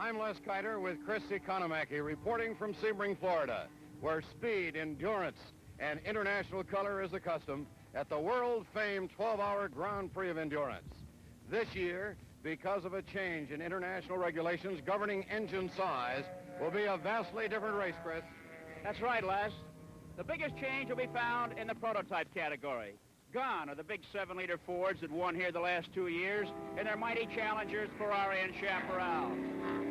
I'm Les Kiter with Chris Economaki reporting from Sebring, Florida, where speed, endurance, and international color is a custom at the world-famed 12-hour Grand Prix of Endurance. This year, because of a change in international regulations governing engine size, will be a vastly different race, Chris. That's right, Les. The biggest change will be found in the prototype category. Gone are the big 7-liter Fords that won here the last 2 years, and their mighty challengers, Ferrari and Chaparral.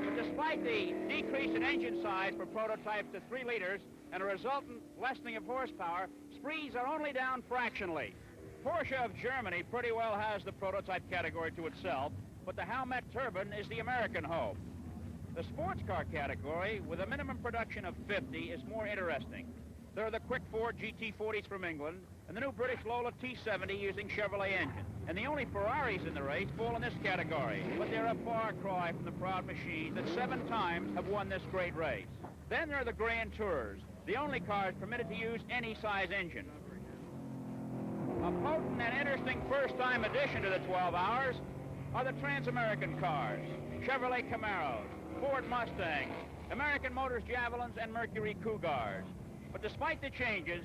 But despite the decrease in engine size for prototypes to 3 liters and a resultant lessening of horsepower, sprees are only down fractionally. Porsche of Germany pretty well has the prototype category to itself, but the Howmet turbine is the American home. The sports car category, with a minimum production of 50, is more interesting. There are the quick Ford GT40s from England and the new British Lola T70 using Chevrolet engine. And the only Ferraris in the race fall in this category, but they're a far cry from the proud machines that 7 times have won this great race. Then there are the Grand Tours, the only cars permitted to use any size engine. A potent and interesting first-time addition to the 12 Hours are the Trans-American cars, Chevrolet Camaros, Ford Mustangs, American Motors Javelins, and Mercury Cougars. But despite the changes,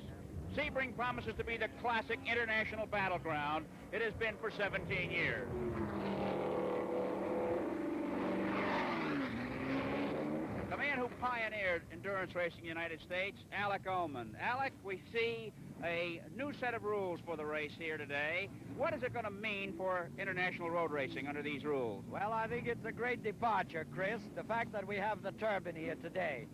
Sebring promises to be the classic international battleground it has been for 17 years. The man who pioneered endurance racing in the United States, Alec Ullman. Alec, we see a new set of rules for the race here today. What is it going to mean for international road racing under these rules? Well, I think it's a great departure, Chris, the fact that we have the turbine here today.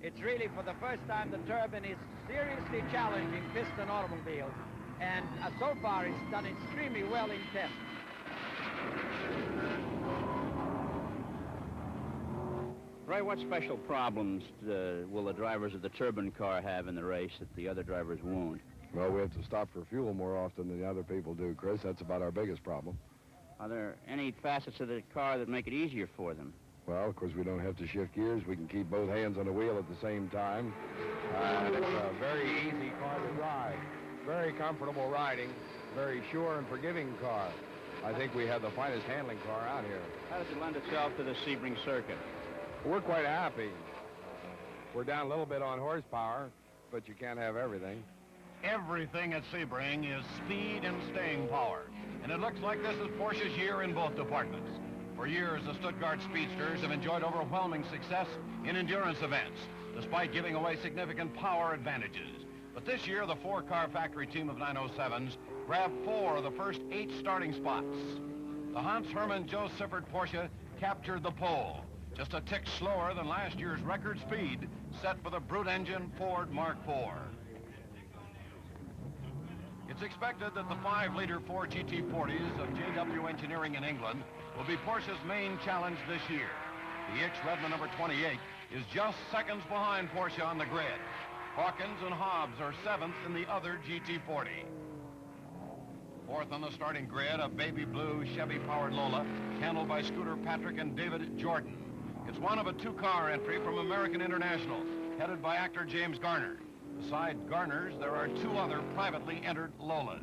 It's really, for the first time, the turbine is seriously challenging piston automobiles, and so far it's done extremely well in tests. Ray, what special problems will the drivers of the turbine car have in the race that the other drivers won't? Well, we have to stop for fuel more often than the other people do, Chris. That's about our biggest problem. Are there any facets of the car that make it easier for them? Well, of course, we don't have to shift gears. We can keep both hands on the wheel at the same time. And it's a very easy car to drive. Very comfortable riding. Very sure and forgiving car. I think we have the finest handling car out here. How does it lend itself to the Sebring circuit? We're quite happy. We're down a little bit on horsepower, but you can't have everything. Everything at Sebring is speed and staying power. And it looks like this is Porsche's year in both departments. For years, the Stuttgart Speedsters have enjoyed overwhelming success in endurance events, despite giving away significant power advantages. But this year, the 4-car factory team of 907s grabbed 4 of the first 8 starting spots. The Hans-Hermann Joe Siffert Porsche captured the pole, just a tick slower than last year's record speed set for the brute engine Ford Mark IV. It's expected that the 5-liter Ford GT40s of JW Engineering in England will be Porsche's main challenge this year. The X-Redmond number 28 is just seconds behind Porsche on the grid. Hawkins and Hobbs are 7th in the other GT40. 4th on the starting grid, a baby blue Chevy-powered Lola, handled by Scooter Patrick and David Jordan. It's one of a 2-car entry from American International, headed by actor James Garner. Beside Garner's, there are 2 other privately entered Lolas.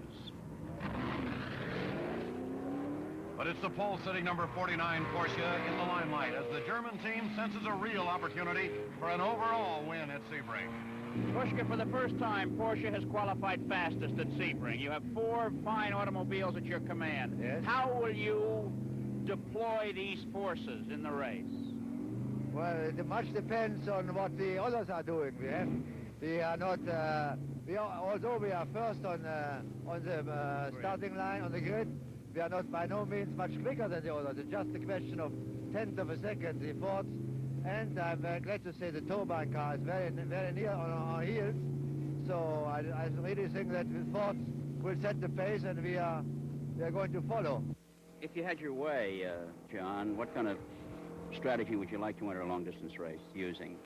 But it's the pole-sitting number 49 Porsche in the limelight as the German team senses a real opportunity for an overall win at Sebring. Pushka, for the first time, Porsche has qualified fastest at Sebring. You have 4 fine automobiles at your command. Yes. How will you deploy these forces in the race? Well, it much depends on what the others are doing. We are not, although we are first on the starting line, on the grid, we are not by no means much quicker than the others. It's just a question of tenth of a second, the Fords. And I'm very glad to say the turbine car is very near on our heels. So I really think that the Fords will set the pace, and we are going to follow. If you had your way, John, what kind of strategy would you like to enter a long-distance race using?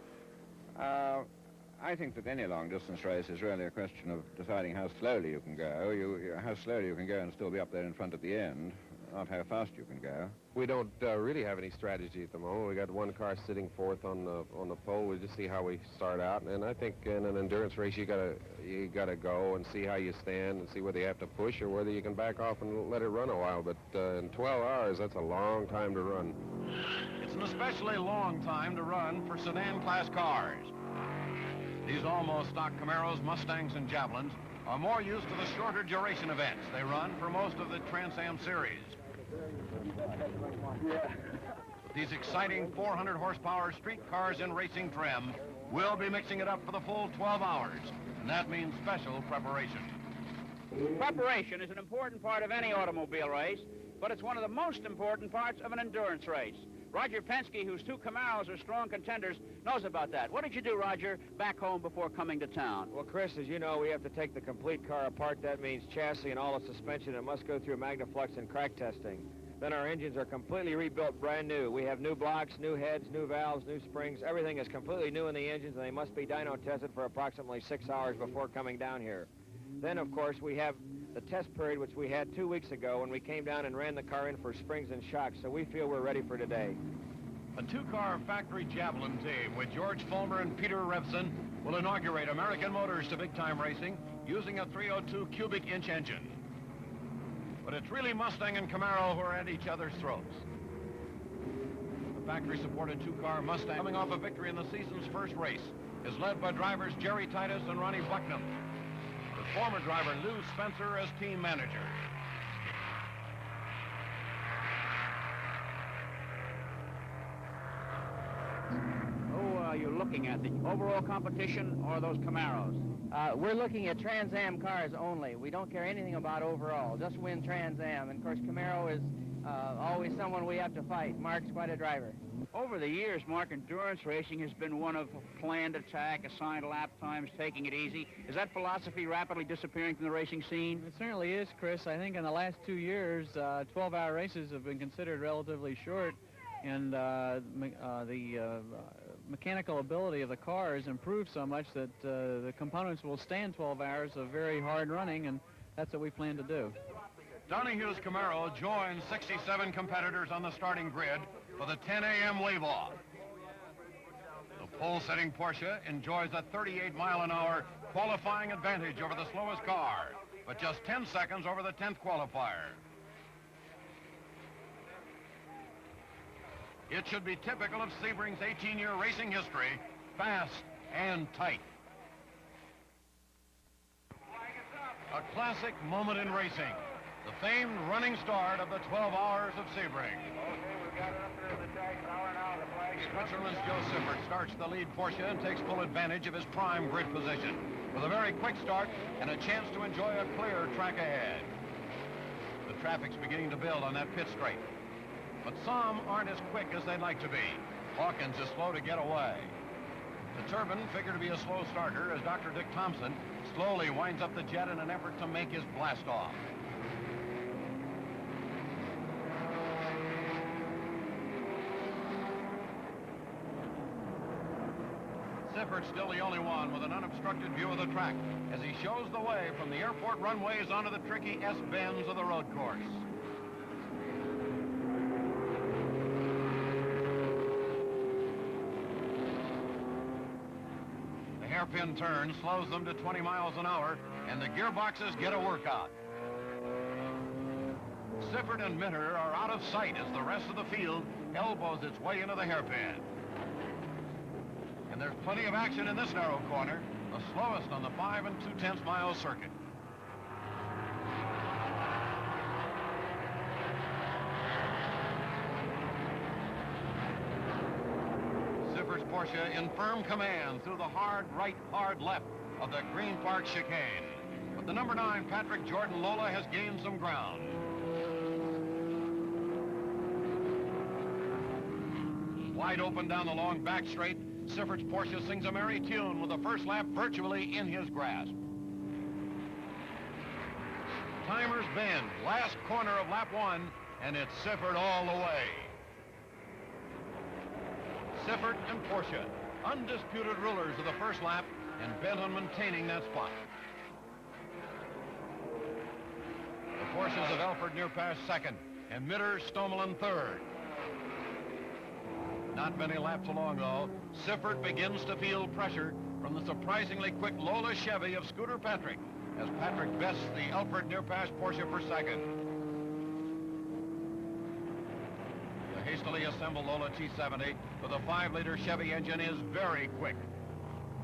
I think that any long-distance race is really a question of deciding how slowly you can go. How slowly you can go and still be up there in front at the end. not how fast you can go. We don't really have any strategy at the moment. We got one car sitting fourth on the pole. We just see how we start out, and I think in an endurance race you gotta go and see how you stand and see whether you have to push or whether you can back off and let it run a while. But in 12 hours, that's a long time to run. It's an especially long time to run for sedan-class cars. These almost stock Camaros, Mustangs, and Javelins are more used to the shorter duration events they run for most of the Trans Am series. These exciting 400 horsepower street cars in racing trim will be mixing it up for the full 12 hours, and that means special preparation. Preparation is an important part of any automobile race, but it's one of the most important parts of an endurance race. Roger Penske, whose two Camaros are strong contenders, knows about that. What did you do, Roger, back home before coming to town? Well, Chris, as you know, we have to take the complete car apart. That means chassis and all the suspension. It must go through Magnaflux and crack testing. Then our engines are completely rebuilt, brand new. We have new blocks, new heads, new valves, new springs. Everything is completely new in the engines, and they must be dyno tested for approximately 6 hours before coming down here. Then, of course, we have the test period, which we had 2 weeks ago when we came down and ran the car in for springs and shocks, so we feel we're ready for today. A two-car factory Javelin team with George Fulmer and Peter Revson will inaugurate American Motors to big-time racing using a 302 cubic inch engine. But it's really Mustang and Camaro who are at each other's throats. The factory-supported two-car Mustang, coming off a victory in the season's first race, is led by drivers Jerry Titus and Ronnie Bucknam, with former driver Lou Spencer as team manager. Who are you looking at, the overall competition or those Camaros? We're looking at Trans Am cars only. We don't care anything about overall, just win Trans Am. And of course, Camaro is always someone we have to fight. Mark's quite a driver. Over the years, Mark, endurance racing has been one of planned attack, assigned lap times, taking it easy. Is that philosophy rapidly disappearing from the racing scene? It certainly is, Chris. I think in the last 2 years, 12-hour races have been considered relatively short, and the mechanical ability of the car has improved so much that the components will stand 12 hours of very hard running, and that's what we plan to do. Donohue's Camaro joins 67 competitors on the starting grid for the 10 a.m. wave-off. The pole-setting Porsche enjoys a 38-mile-an-hour qualifying advantage over the slowest car, but just 10 seconds over the 10th qualifier. It should be typical of Sebring's 18-year racing history, fast and tight. A classic moment in racing, the famed running start of the 12 Hours of Sebring. Switzerland's Joe Siffert starts the lead Porsche and takes full advantage of his prime grid position with a very quick start and a chance to enjoy a clear track ahead. The traffic's beginning to build on that pit straight, but some aren't as quick as they'd like to be. Hawkins is slow to get away. The Turbine figured to be a slow starter as Dr. Dick Thompson slowly winds up the jet in an effort to make his blast off. Siffert's still the only one with an unobstructed view of the track as he shows the way from the airport runways onto the tricky S-bends of the road course. The hairpin turn slows them to 20 miles an hour, and the gearboxes get a workout. Siffert and Minter are out of sight as the rest of the field elbows its way into the hairpin. And there's plenty of action in this narrow corner, the slowest on the 5 2/10 mile circuit. Siffert's Porsche in firm command through the hard right, hard left of the Green Park chicane. But the number 9 Patrick Jordan Lola has gained some ground. Wide open down the long back straight, Siffert's Porsche sings a merry tune with the first lap virtually in his grasp. Timers bend, last corner of lap 1, and it's Siffert all the way. Siffert and Porsche, undisputed rulers of the first lap and bent on maintaining that spot. The Porsches of Elford near past second, and Mitter Stommelen third. Not many laps along, though. Siffert begins to feel pressure from the surprisingly quick Lola Chevy of Scooter Patrick, as Patrick bests the Elford Near Pass Porsche for second. The hastily assembled Lola T70 with a 5-liter Chevy engine is very quick.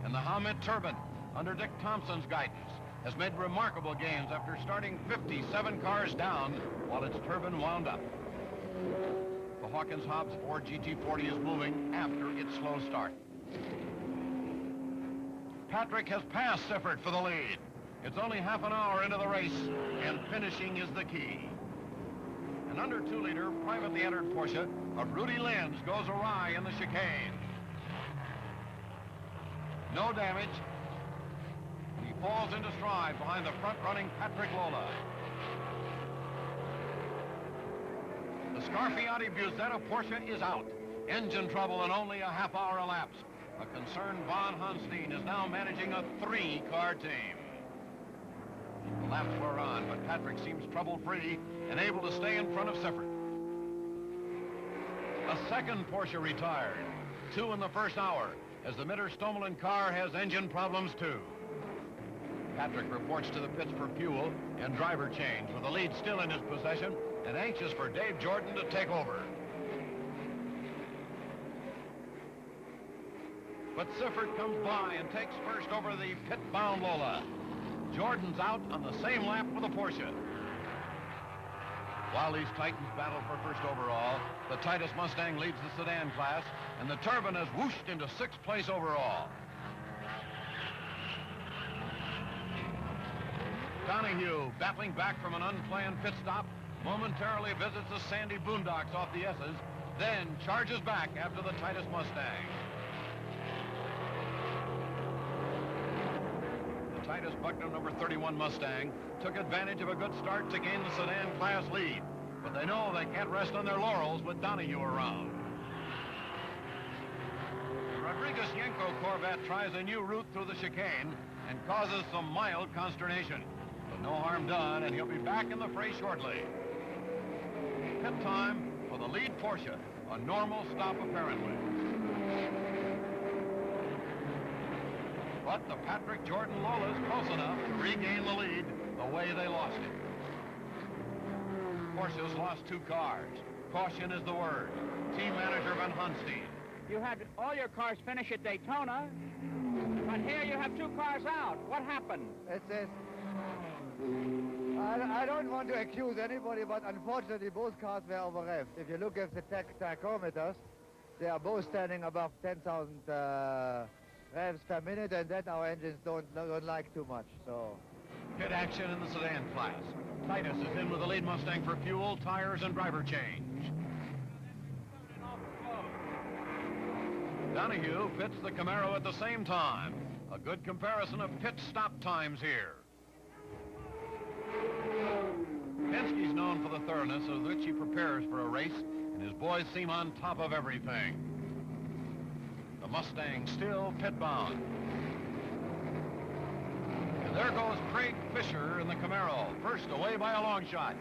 And the Hamid turbine, under Dick Thompson's guidance, has made remarkable gains after starting 57 cars down while its turbine wound up. The Hawkins-Hobbs Ford GT40 is moving after its slow start. Patrick has passed Siffert for the lead. It's only half an hour into the race, and finishing is the key. An under 2-liter privately entered Porsche of Rudy Lenz goes awry in the chicane. No damage. He falls into stride behind the front-running Patrick Lola. The Scarfiati Busetta Porsche is out. Engine trouble and only a half hour elapsed. A concerned Von Honstein is now managing a 3-car team. The laps were on, but Patrick seems trouble-free and able to stay in front of Siffert. A second Porsche retired. 2 in the first hour, as the Mitter Stommelen car has engine problems too. Patrick reports to the pits for fuel and driver change, with the lead still in his possession and anxious for Dave Jordan to take over. But Siffert comes by and takes first over the pit-bound Lola. Jordan's out on the same lap with a Porsche. While these Titans battle for first overall, the Titus Mustang leads the sedan class, and the turbine has whooshed into 6th place overall. Donahue, battling back from an unplanned pit stop, momentarily visits the sandy boondocks off the S's, then charges back after the Titus Mustang. The Titus Buckner number 31 Mustang took advantage of a good start to gain the sedan class lead, but they know they can't rest on their laurels with Donahue around. The Rodriguez-Yenko Corvette tries a new route through the chicane and causes some mild consternation. But no harm done, and he'll be back in the fray shortly. Pit time for the lead Porsche. A normal stop, apparently. But the Patrick Jordan Lola is close enough to regain the lead the way they lost it. Porsche's lost 2 cars. Caution is the word. Team manager Van Honstein. You had all your cars finish at Daytona, but here you have 2 cars out. What happened? I don't want to accuse anybody, but unfortunately both cars were over-revved. If you look at the tachometers, they are both standing above 10,000 revs per minute, and that our engines don't like too much. So, Pit action in the sedan class. Titus is in with the lead Mustang for fuel, tires, and driver change. Donahue pits the Camaro at the same time. A good comparison of pit stop times here. Penske's known for the thoroughness with which he prepares for a race, and his boys seem on top of everything. The Mustang still pit-bound. And there goes Craig Fisher in the Camaro, first away by a long shot.